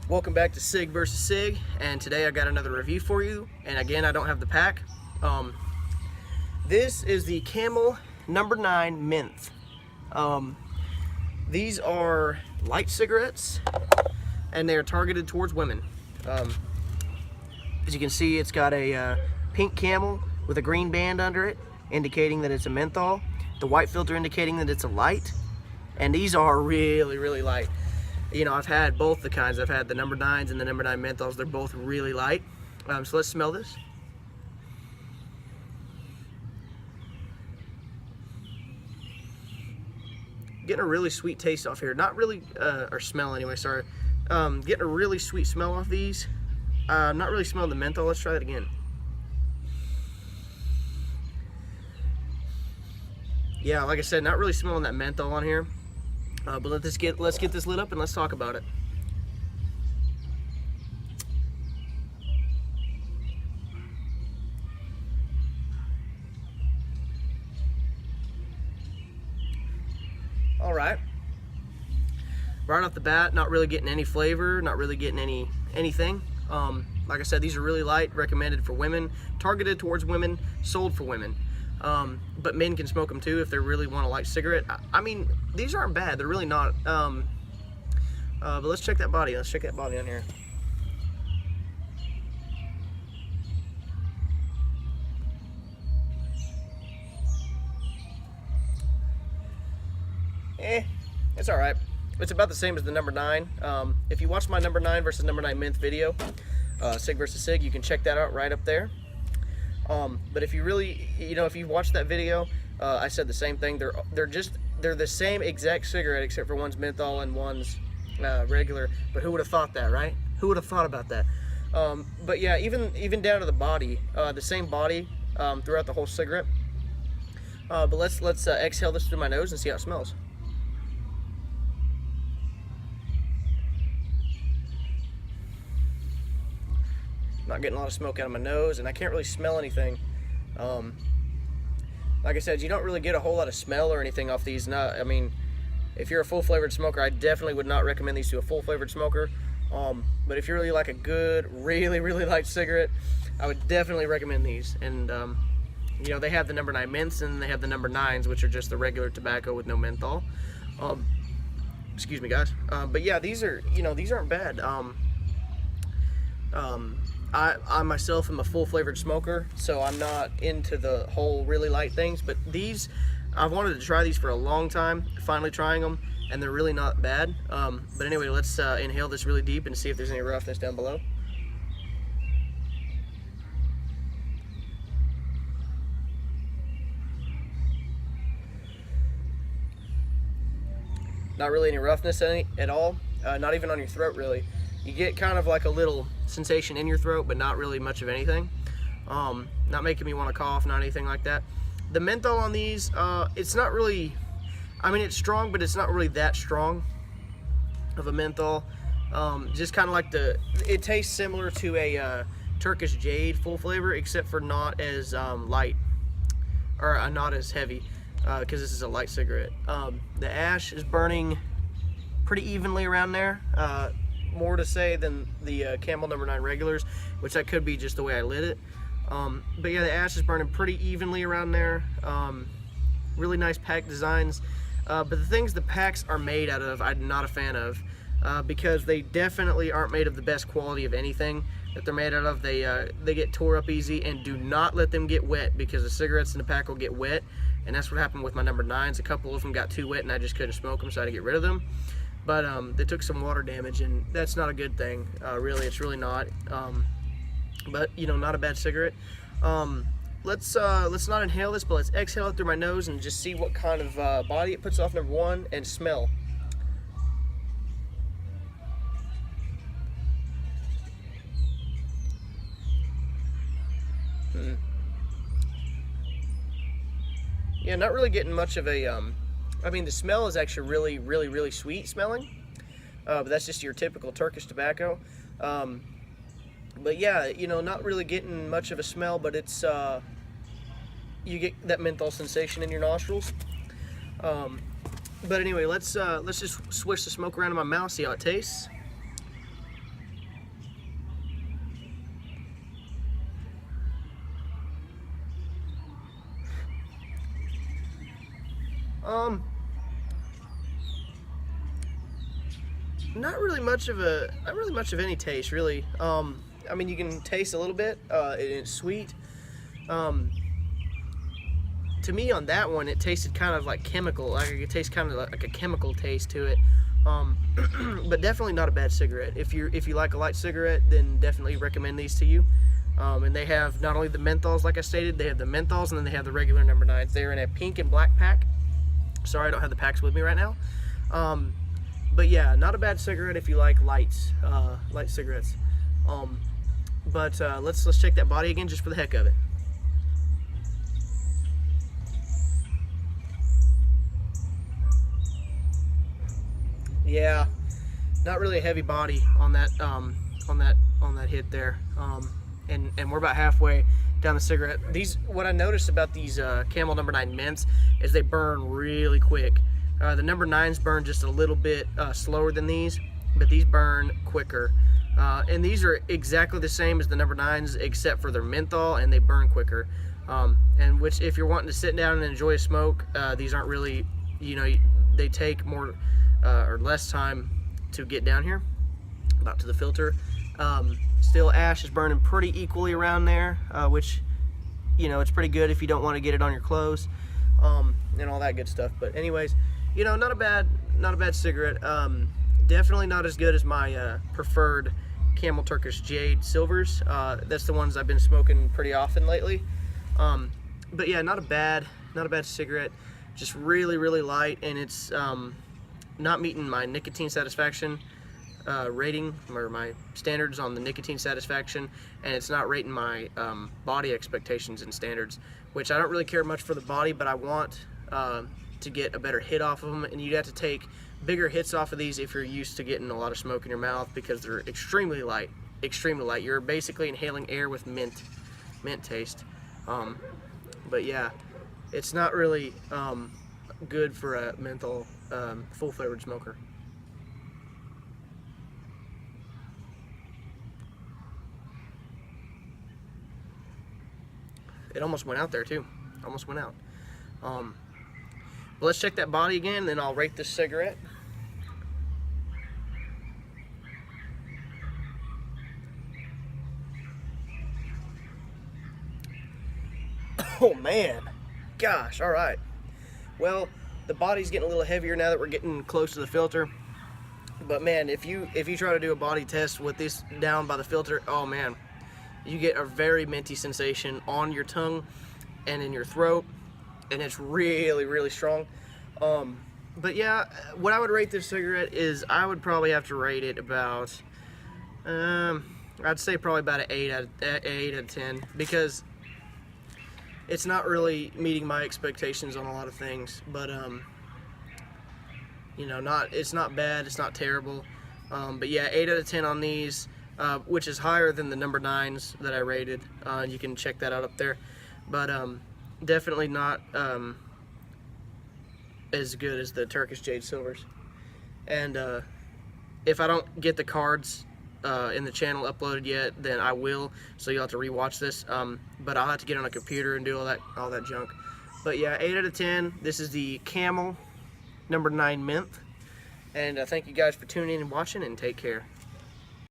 Welcome back to Sig vs. Sig, and today I got another review for you. And again, I don't have the pack. This is the Camel No.9 Menth. These are light cigarettes, and they are targeted towards women. As you can see, it's got a pink camel with a green band under it, indicating that it's a menthol. The white filter indicating that it's a light. And these are really, really light. You know, I've had both the kinds. I've had the No.9s and the No.9 menthols. They're both really light. So let's smell this. Getting a really sweet taste off here. Not really, or smell anyway, sorry. Getting a really sweet smell off these. Not really smelling the menthol. Let's try that again. Yeah, like I said, not really smelling that menthol on here. But let's get this lit up and let's talk about it. All right. Right off the bat, not really getting any flavor, not really getting anything. Like I said, these are really light, recommended for women, targeted towards women, sold for women. But men can smoke them too if they really want a light cigarette. I mean, these aren't bad. They're really not. But let's check that body. Let's check that body on here. It's all right. It's about the same as the No.9. If you watch my No.9 versus No.9 Menth video, Sig versus Sig, you can check that out right up there. But if you really, if you watched that video, I said the same thing. They're the same exact cigarette except for one's menthol and one's regular. But who would have thought that, right? Who would have thought about that? But yeah, even down to the body, the same body throughout the whole cigarette. But let's exhale this through my nose and see how it smells. Not getting a lot of smoke out of my nose, and I can't really smell anything. Like I said, you don't really get a whole lot of smell or anything off these. I mean, if you're a full flavored smoker, I definitely would not recommend these to a full flavored smoker. But if you really like a good, really, really light cigarette, I would definitely recommend these. And they have the No.9 Menths and they have the No.9s, which are just the regular tobacco with no menthol. Excuse me, guys. But yeah, these aren't bad. I myself am a full flavored smoker, so I'm not into the whole really light things, but these, I've wanted to try these for a long time, finally trying them, and they're really not bad. But anyway, let's inhale this really deep and see if there's any roughness down below. Not really any roughness at all, not even on your throat really. You get kind of like a little sensation in your throat, but not really much of anything. Not making me want to cough, not anything like that. The menthol on these, it's not really, I mean, it's strong, but it's not really that strong of a menthol. Just kind of like it tastes similar to a Turkish jade full flavor, except for not as light, or not as heavy, because this is a light cigarette. The ash is burning pretty evenly around there. More to say than the Camel No.9 regulars, which that could be just the way I lit it. But yeah, the ash is burning pretty evenly around there. Really nice pack designs. But the things the packs are made out of, I'm not a fan of, because they definitely aren't made of the best quality of anything that they're made out of. They get tore up easy, and do not let them get wet, because the cigarettes in the pack will get wet, and that's what happened with my No.9s. A couple of them got too wet, and I just couldn't smoke them, so I had to get rid of them. But they took some water damage, and that's not a good thing. Really, it's really not. But not a bad cigarette. Let's not inhale this, but let's exhale it through my nose and just see what kind of body it puts off. Number one, and smell. Yeah, not really getting much of a. I mean, the smell is actually really, really, really sweet smelling, but that's just your typical Turkish tobacco. But yeah, not really getting much of a smell, but it's you get that menthol sensation in your nostrils. But anyway, let's just swish the smoke around in my mouth, see how it tastes. Not really much of any taste, really. I mean, you can taste a little bit. It's sweet. To me, on that one, it tasted kind of like chemical. Like it tastes kind of like a chemical taste to it. But definitely not a bad cigarette. If you like a light cigarette, then definitely recommend these to you. And they have not only the menthols, like I stated, they have the menthols, and then they have the regular number 9s. They're in a pink and black pack. Sorry, I don't have the packs with me right now. But yeah, not a bad cigarette if you like light cigarettes. But let's check that body again just for the heck of it. Yeah, not really a heavy body on that hit there. And we're about halfway down the cigarette. What I noticed about these Camel No. 9 Menths is they burn really quick. The number 9s burn just a little bit slower than these, but these burn quicker. And these are exactly the same as the number 9s, except for their menthol, and they burn quicker. And which, if you're wanting to sit down and enjoy a smoke, these aren't really, they take more or less time to get down here, about to the filter. Still, ash is burning pretty equally around there, which, it's pretty good if you don't want to get it on your clothes, and all that good stuff. But anyways, not a bad cigarette. Definitely not as good as my preferred Camel Turkish Jade Silvers. That's the ones I've been smoking pretty often lately. But yeah, not a bad cigarette. Just really light, and it's not meeting my nicotine satisfaction rating, or my standards on the nicotine satisfaction, and it's not rating my body expectations and standards, which I don't really care much for the body, but I want to get a better hit off of them. And you'd have to take bigger hits off of these if you're used to getting a lot of smoke in your mouth, because they're extremely light. You're basically inhaling air with mint taste. But yeah, it's not really good for a menthol full flavored smoker. It almost went out there too. Almost went out. But let's check that body again, then I'll rate this cigarette. Oh man, gosh, all right. Well, the body's getting a little heavier now that we're getting close to the filter. But man, if you try to do a body test with this down by the filter, oh man, you get a very minty sensation on your tongue and in your throat, and it's really strong. But yeah, what I would rate this cigarette is, I would probably have to rate it about, I'd say probably about an 8 out of 10, because it's not really meeting my expectations on a lot of things. But it's not bad, it's not terrible. But yeah, 8 out of 10 on these, which is higher than the number 9s that I rated. You can check that out up there. But definitely not as good as the Turkish Jade Silvers. And if I don't get the cards in the channel uploaded yet, then I will, so you'll have to rewatch this. But I'll have to get on a computer and do all that junk. But yeah, 8 out of 10. This is the Camel No. 9 Menth. And thank you guys for tuning in and watching, and take care.